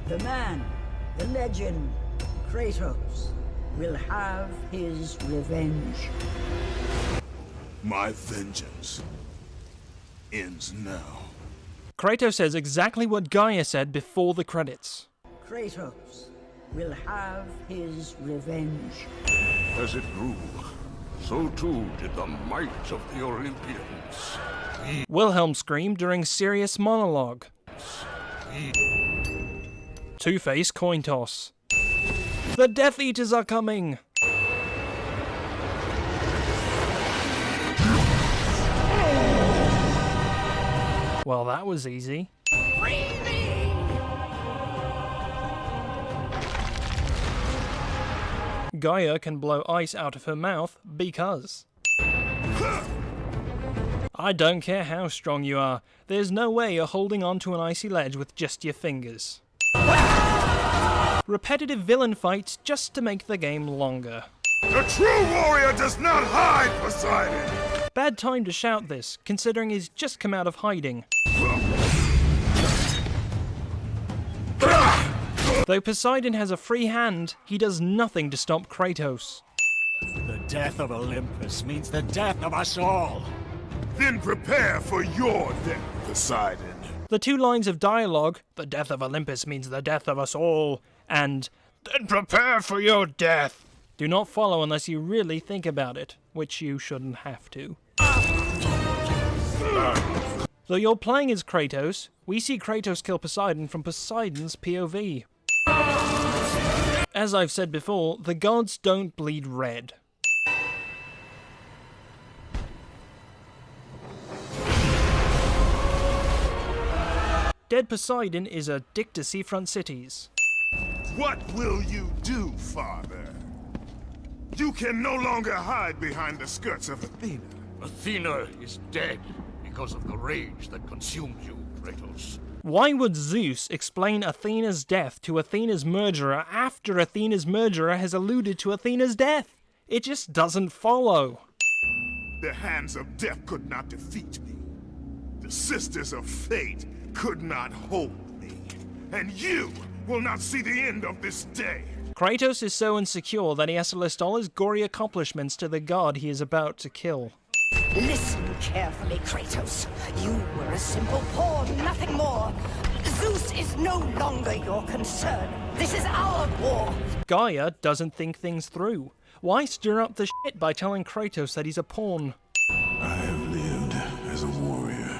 The man, the legend, Kratos, will have his revenge. My vengeance ends now. Kratos says exactly what Gaia said before the credits. Kratos will have his revenge. As it grew, so too did the might of the Olympians. Wilhelm screamed during serious monologue. Two-Face coin toss. The Death Eaters are coming! Well, that was easy. Gaia can blow ice out of her mouth because... I don't care how strong you are, there's no way you're holding onto an icy ledge with just your fingers. Repetitive villain fights just to make the game longer. The true warrior does not hide, Poseidon! Bad time to shout this, considering he's just come out of hiding. Though Poseidon has a free hand, he does nothing to stop Kratos. The death of Olympus means the death of us all. Then prepare for your death, Poseidon. The two lines of dialogue, "The death of Olympus means the death of us all," and "Then prepare for your death," do not follow unless you really think about it, which you shouldn't have to. Though you're playing as Kratos, we see Kratos kill Poseidon from Poseidon's POV. As I've said before, the gods don't bleed red. Dead Poseidon is a dick to seafront cities. What will you do, Father? You can no longer hide behind the skirts of Athena. Athena is dead because of the rage that consumed you, Kratos. Why would Zeus explain Athena's death to Athena's murderer after Athena's murderer has alluded to Athena's death? It just doesn't follow. The hands of death could not defeat me. The sisters of fate could not hold me. And you will not see the end of this day. Kratos is so insecure that he has to list all his gory accomplishments to the god he is about to kill. Listen carefully, Kratos. You were a simple pawn, nothing more. Zeus is no longer your concern. This is our war. Gaia doesn't think things through. Why stir up the shit by telling Kratos that he's a pawn? I have lived as a warrior.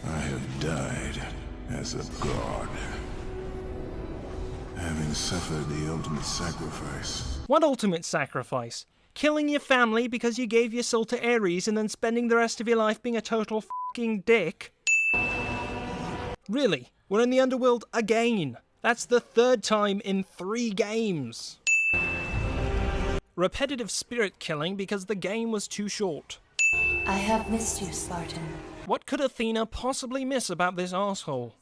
I have died as a god. Having suffered the ultimate sacrifice. What ultimate sacrifice? Killing your family because you gave your soul to Ares and then spending the rest of your life being a total fucking dick? Really? We're in the underworld again. That's the third time in 3 games. Repetitive spirit killing because the game was too short. I have missed you, Spartan. What could Athena possibly miss about this asshole?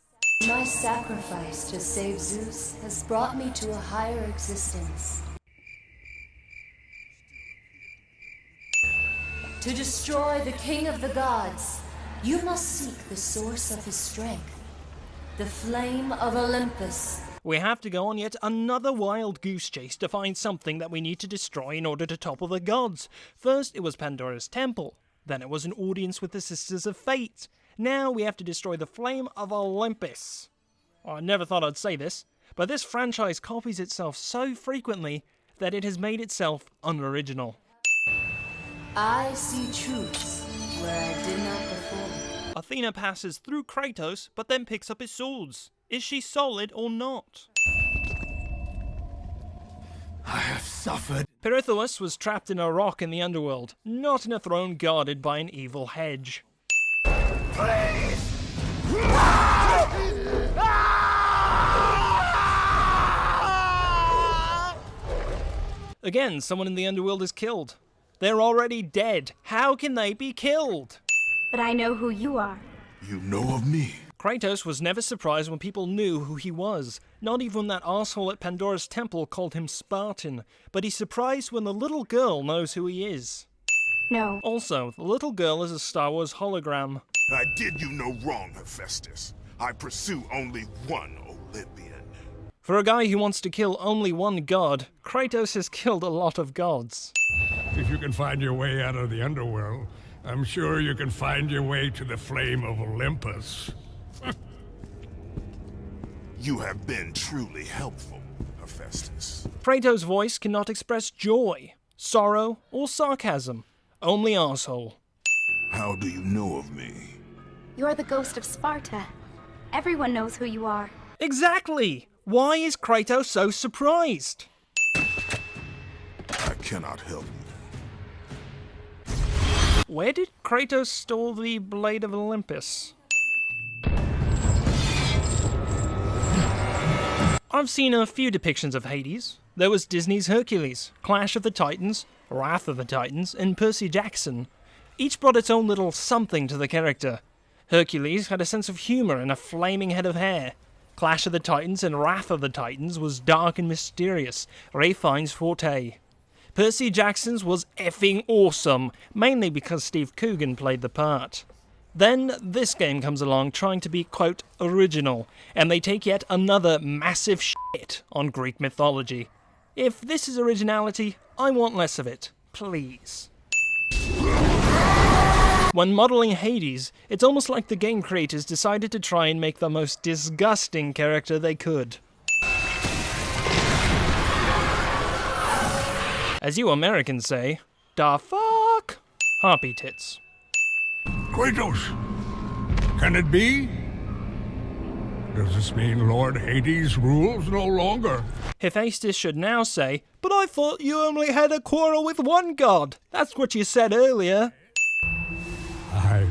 My sacrifice to save Zeus has brought me to a higher existence. To destroy the king of the gods, you must seek the source of his strength, the flame of Olympus. We have to go on yet another wild goose chase to find something that we need to destroy in order to topple the gods. First it was Pandora's temple, then it was an audience with the Sisters of Fate. Now we have to destroy the flame of Olympus. Oh, I never thought I'd say this, but this franchise copies itself so frequently that it has made itself unoriginal. I see truths where I did not before. Athena passes through Kratos, but then picks up his swords. Is she solid or not? I have suffered. Pirithous was trapped in a rock in the underworld, not in a throne guarded by an evil hedge. Please! Again, someone in the underworld is killed. They're already dead. How can they be killed? But I know who you are. You know of me? Kratos was never surprised when people knew who he was. Not even when that asshole at Pandora's temple called him Spartan. But he's surprised when the little girl knows who he is. No. Also, the little girl is a Star Wars hologram. I did you no wrong, Hephaestus. I pursue only one Olympian. For a guy who wants to kill only one god, Kratos has killed a lot of gods. If you can find your way out of the underworld, I'm sure you can find your way to the flame of Olympus. You have been truly helpful, Hephaestus. Kratos' voice cannot express joy, sorrow, or sarcasm. Only arsehole. How do you know of me? You are the ghost of Sparta. Everyone knows who you are. Exactly! Why is Kratos so surprised? I cannot help you. Where did Kratos store the Blade of Olympus? I've seen a few depictions of Hades. There was Disney's Hercules, Clash of the Titans, Wrath of the Titans, and Percy Jackson. Each brought its own little something to the character. Hercules had a sense of humour and a flaming head of hair. Clash of the Titans and Wrath of the Titans was dark and mysterious, Ray Fiennes' forte. Percy Jackson's was effing awesome, mainly because Steve Coogan played the part. Then this game comes along trying to be, quote, original, and they take yet another massive shit on Greek mythology. If this is originality, I want less of it, please. When modelling Hades, it's almost like the game creators decided to try and make the most disgusting character they could. As you Americans say, da fuck? Harpy tits. Kratos! Can it be? Does this mean Lord Hades rules no longer? Hephaestus should now say, but I thought you only had a quarrel with one god. That's what you said earlier. I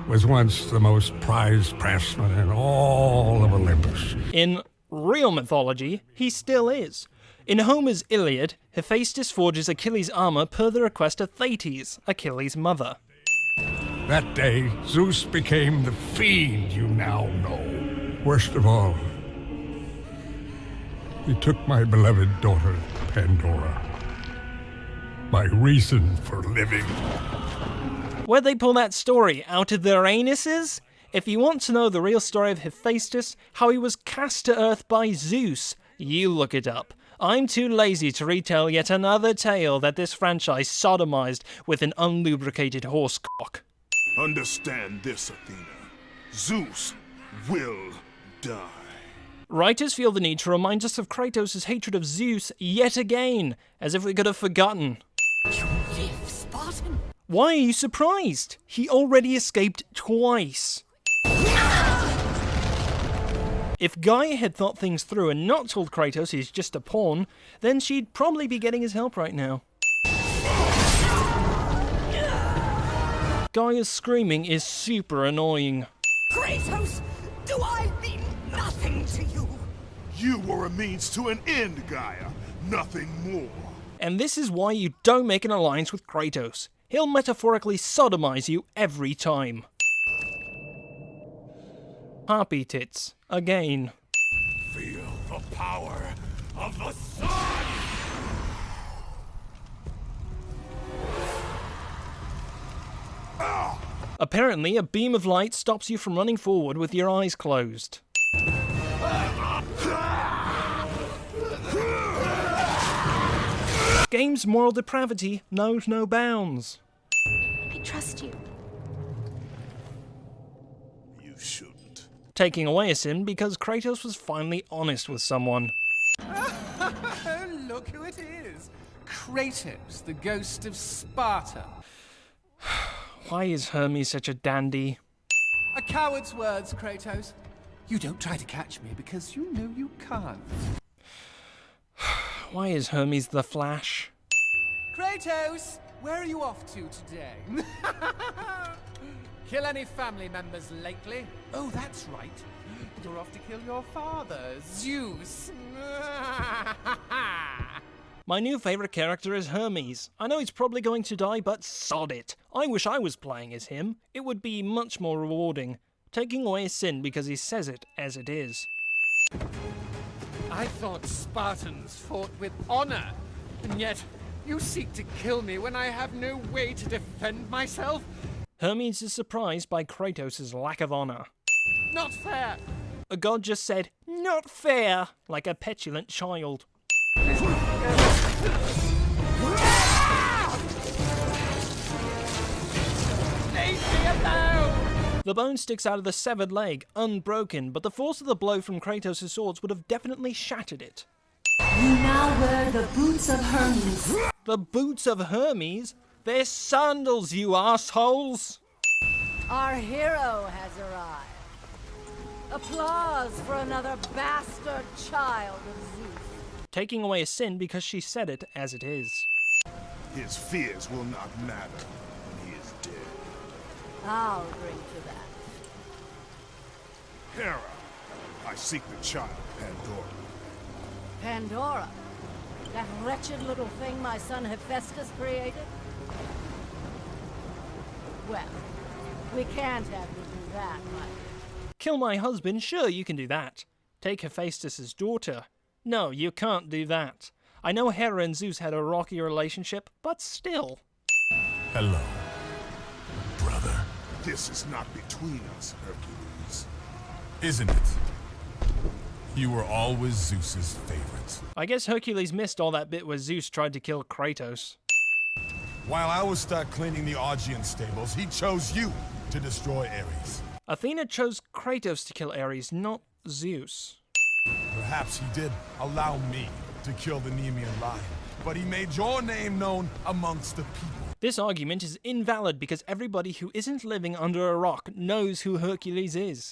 was once the most prized craftsman in all of Olympus. In real mythology, he still is. In Homer's Iliad, Hephaestus forges Achilles' armor per the request of Thetis, Achilles' mother. That day, Zeus became the fiend you now know. Worst of all, he took my beloved daughter, Pandora. My reason for living. Where'd they pull that story? Out of their anuses? If you want to know the real story of Hephaestus, how he was cast to earth by Zeus, you look it up. I'm too lazy to retell yet another tale that this franchise sodomized with an unlubricated horsecock. Understand this, Athena. Zeus will die. Writers feel the need to remind us of Kratos' hatred of Zeus yet again, as if we could have forgotten. You live, Spartan? Why are you surprised? He already escaped twice. If Gaia had thought things through and not told Kratos he's just a pawn, then she'd probably be getting his help right now. Gaia's screaming is super annoying. Kratos, do I mean nothing to you? You were a means to an end, Gaia. Nothing more. And this is why you don't make an alliance with Kratos. He'll metaphorically sodomize you every time. Harpy tits. Again. Feel the power of the sun! Apparently, a beam of light stops you from running forward with your eyes closed. Game's moral depravity knows no bounds. I trust you. You shouldn't. Taking away a sin because Kratos was finally honest with someone. Look who it is! Kratos, the ghost of Sparta. Why is Hermes such a dandy? A coward's words, Kratos. You don't try to catch me because you know you can't. Why is Hermes the Flash? Kratos, where are you off to today? Kill any family members lately? Oh, that's right. You're off to kill your father, Zeus. My new favourite character is Hermes. I know he's probably going to die, but sod it. I wish I was playing as him. It would be much more rewarding. Taking away a sin because he says it as it is. I thought Spartans fought with honor, and yet you seek to kill me when I have no way to defend myself? Hermes is surprised by Kratos' lack of honor. Not fair! A god just said, "Not fair," like a petulant child. Leave me alone! The bone sticks out of the severed leg, unbroken, but the force of the blow from Kratos' swords would have definitely shattered it. You now wear the boots of Hermes. The boots of Hermes? They're sandals, you assholes! Our hero has arrived. Applause for another bastard child of Zeus. Taking away a sin because she said it as it is. His fears will not matter when he is dead. I'll drink to that. Hera, I seek the child, Pandora. Pandora? That wretched little thing my son Hephaestus created? Well, we can't have you do that, my dear. Kill my husband? Sure, you can do that. Take Hephaestus' daughter? No, you can't do that. I know Hera and Zeus had a rocky relationship, but still. Hello, brother. This is not between us, Hercules. Isn't it? You were always Zeus's favorite. I guess Hercules missed all that bit where Zeus tried to kill Kratos. While I was stuck cleaning the Augean stables, he chose you to destroy Ares. Athena chose Kratos to kill Ares, not Zeus. Perhaps he did allow me to kill the Nemean lion, but he made your name known amongst the people. This argument is invalid because everybody who isn't living under a rock knows who Hercules is.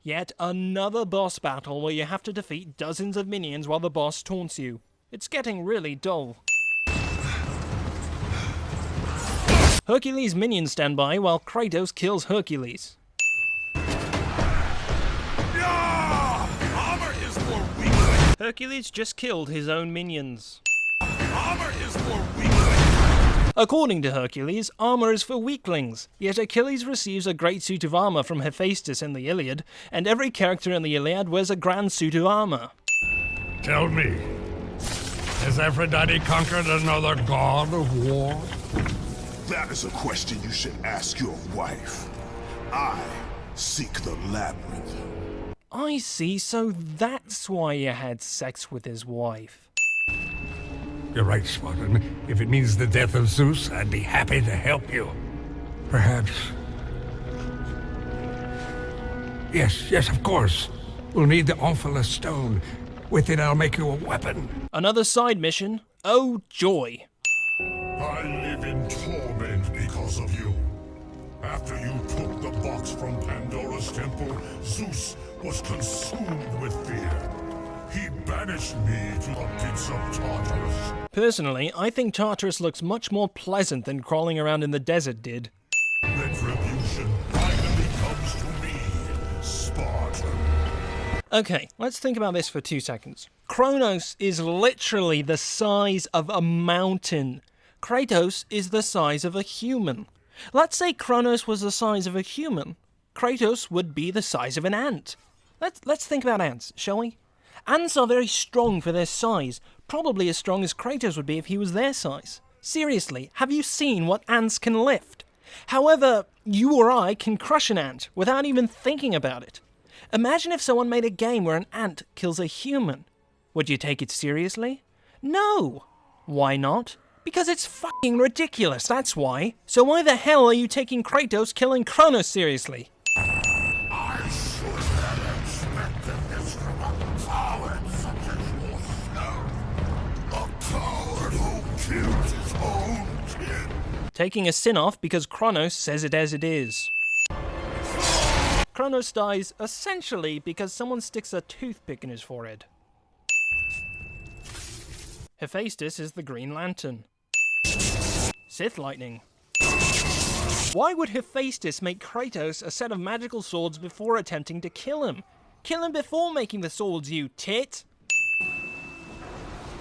Yet another boss battle where you have to defeat dozens of minions while the boss taunts you. It's getting really dull. Hercules' minions stand by while Kratos kills Hercules. Armor is for weaklings. Hercules just killed his own minions. Armor is for weaklings. According to Hercules, armor is for weaklings, yet Achilles receives a great suit of armor from Hephaestus in the Iliad, and every character in the Iliad wears a grand suit of armor. Tell me, has Aphrodite conquered another god of war? That is a question you should ask your wife. I seek the labyrinth. I see, so that's why you had sex with his wife. You're right, Spartan. If it means the death of Zeus, I'd be happy to help you. Perhaps. Yes, of course. We'll need the Omphalos stone. With it, I'll make you a weapon. Another side mission? Oh, joy. I live in torment because of you. After you took the box from Pandora's temple, Zeus was consumed with fear. He banished me to the pits of Tartarus. Personally, I think Tartarus looks much more pleasant than crawling around in the desert did. Retribution finally comes to me, Spartan. Okay, let's think about this for 2 seconds. Kronos is literally the size of a mountain. Kratos is the size of a human. Let's say Kronos was the size of a human. Kratos would be the size of an ant. Let's think about ants, shall we? Ants are very strong for their size, probably as strong as Kratos would be if he was their size. Seriously, have you seen what ants can lift? However, you or I can crush an ant without even thinking about it. Imagine if someone made a game where an ant kills a human. Would you take it seriously? No! Why not? Because it's fucking ridiculous, that's why. So why the hell are you taking Kratos killing Kronos seriously? I should have expected this from a coward such as yourself. A coward who kills his own kin. Taking a sin off because Kronos says it as it is. Kronos dies essentially because someone sticks a toothpick in his forehead. Hephaestus is the Green Lantern. Sith lightning. Why would Hephaestus make Kratos a set of magical swords before attempting to kill him? Kill him before making the swords, you tit!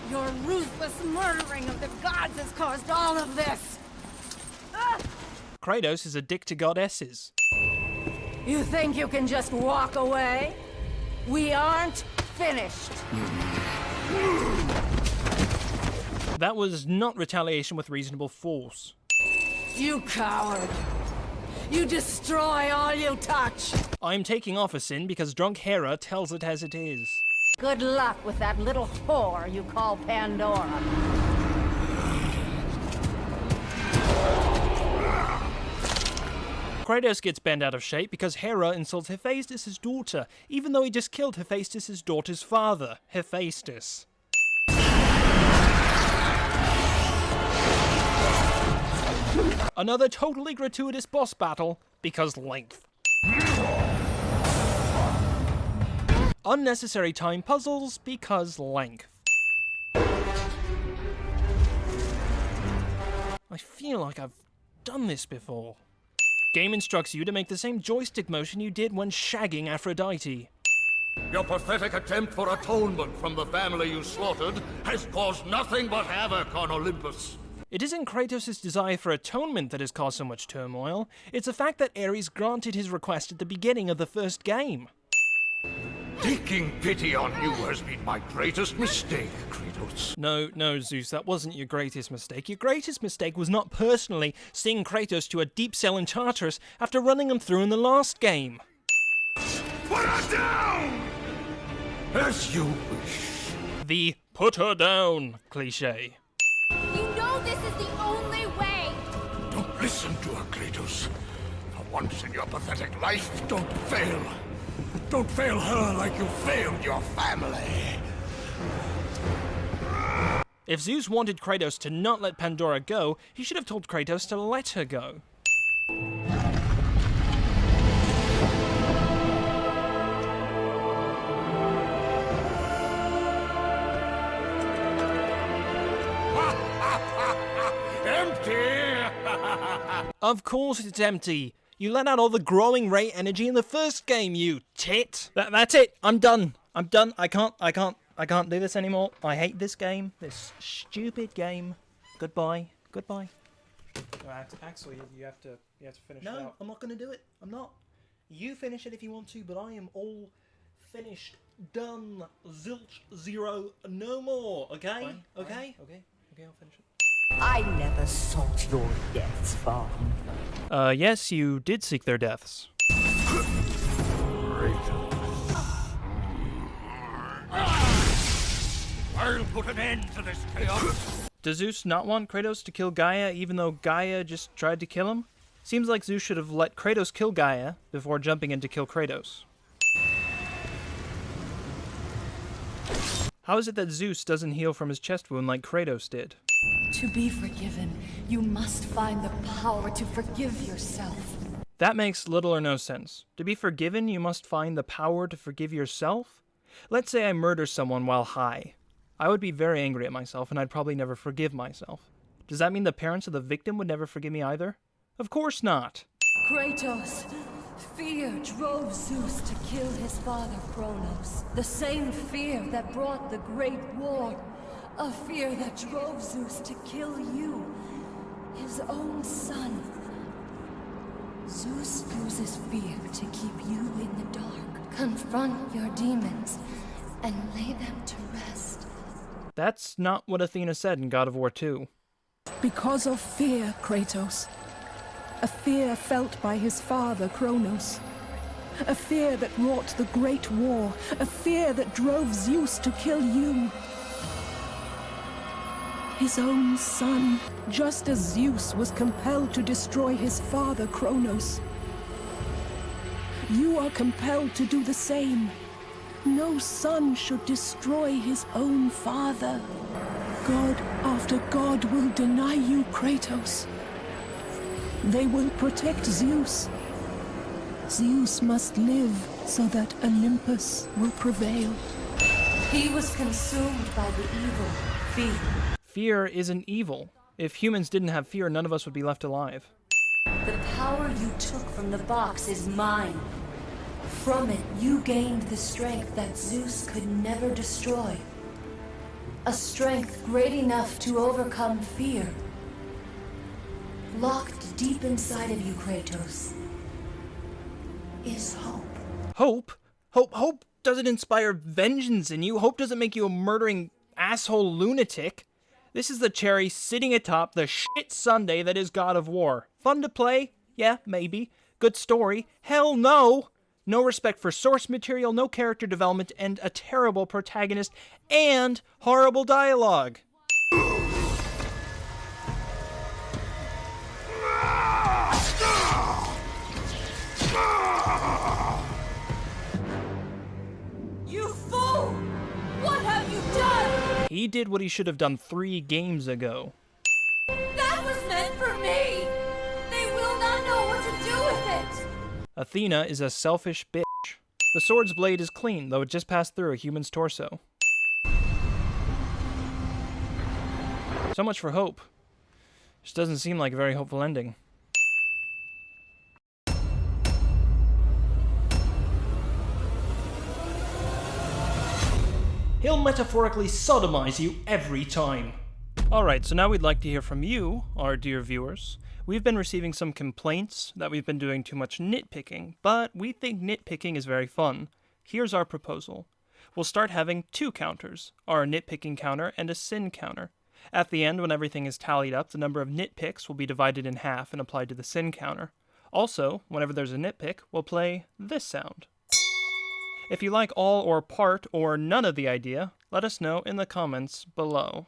Your ruthless murdering of the gods has caused all of this! Kratos is a dick to goddesses. You think you can just walk away? We aren't finished! That was not retaliation with reasonable force. You coward! You destroy all you touch. I'm taking off a sin because drunk Hera tells it as it is. Good luck with that little whore you call Pandora. Kratos gets bent out of shape because Hera insults Hephaestus' daughter, even though he just killed Hephaestus' daughter's father, Hephaestus. Another totally gratuitous boss battle, because length. Unnecessary time puzzles, because length. I feel like I've done this before. Game instructs you to make the same joystick motion you did when shagging Aphrodite. Your pathetic attempt for atonement from the family you slaughtered has caused nothing but havoc on Olympus. It isn't Kratos' desire for atonement that has caused so much turmoil. It's the fact that Ares granted his request at the beginning of the first game. Taking pity on you has been my greatest mistake, Kratos. No, Zeus, that wasn't your greatest mistake. Your greatest mistake was not personally seeing Kratos to a deep cell in Tartarus after running him through in the last game. Put her down! As you wish. The put her down cliché. You know this is the only way! Don't listen to her, Kratos. For once in your pathetic life, don't fail. Don't fail her like you failed your family. If Zeus wanted Kratos to not let Pandora go, he should have told Kratos to let her go. Empty! Of course it's empty. You let out all the growing ray energy in the first game, you tit. That's it. I'm done. I can't do this anymore. I hate this game. This stupid game. Goodbye. Axel, you have to finish it out. No, I'm not going to do it. I'm not. You finish it if you want to, but I am all finished. Done. Zilch. Zero. No more. Okay? Fine, Okay, I'll finish it. I never sought your deaths, Vaughn. Yes, you did seek their deaths. I'll put an end to this chaos. Does Zeus not want Kratos to kill Gaia even though Gaia just tried to kill him? Seems like Zeus should have let Kratos kill Gaia before jumping in to kill Kratos. How is it that Zeus doesn't heal from his chest wound like Kratos did? To be forgiven, you must find the power to forgive yourself. That makes little or no sense. To be forgiven, you must find the power to forgive yourself? Let's say I murder someone while high. I would be very angry at myself, and I'd probably never forgive myself. Does that mean the parents of the victim would never forgive me either? Of course not. Kratos, fear drove Zeus to kill his father Kronos. The same fear that brought the Great War. A fear that drove Zeus to kill you, his own son. Zeus uses fear to keep you in the dark. Confront your demons and lay them to rest. That's not what Athena said in God of War 2. Because of fear, Kratos. A fear felt by his father, Kronos. A fear that wrought the Great War. A fear that drove Zeus to kill you. His own son, just as Zeus was compelled to destroy his father, Kronos. You are compelled to do the same. No son should destroy his own father. God after God will deny you, Kratos. They will protect Zeus. Zeus must live so that Olympus will prevail. He was consumed by the evil, fear. Fear isn't evil. If humans didn't have fear, none of us would be left alive. The power you took from the box is mine. From it, you gained the strength that Zeus could never destroy. A strength great enough to overcome fear. Locked deep inside of you, Kratos, is hope. Hope doesn't inspire vengeance in you. Hope doesn't make you a murdering asshole lunatic. This is the cherry sitting atop the shit sundae that is God of War. Fun to play? Yeah, maybe. Good story? Hell no! No respect for source material, no character development, and a terrible protagonist, and horrible dialogue. You fool! What have you done? He did what he should have done 3 games ago. That was meant for me! They will not know what to do with it! Athena is a selfish bitch. The sword's blade is clean, though it just passed through a human's torso. So much for hope. Just doesn't seem like a very hopeful ending. He'll metaphorically sodomize you every time. Alright, so now we'd like to hear from you, our dear viewers. We've been receiving some complaints that we've been doing too much nitpicking, but we think nitpicking is very fun. Here's our proposal. We'll start having 2 counters, our nitpicking counter and a sin counter. At the end, when everything is tallied up, the number of nitpicks will be divided in half and applied to the sin counter. Also, whenever there's a nitpick, we'll play this sound. If you like all or part or none of the idea, let us know in the comments below.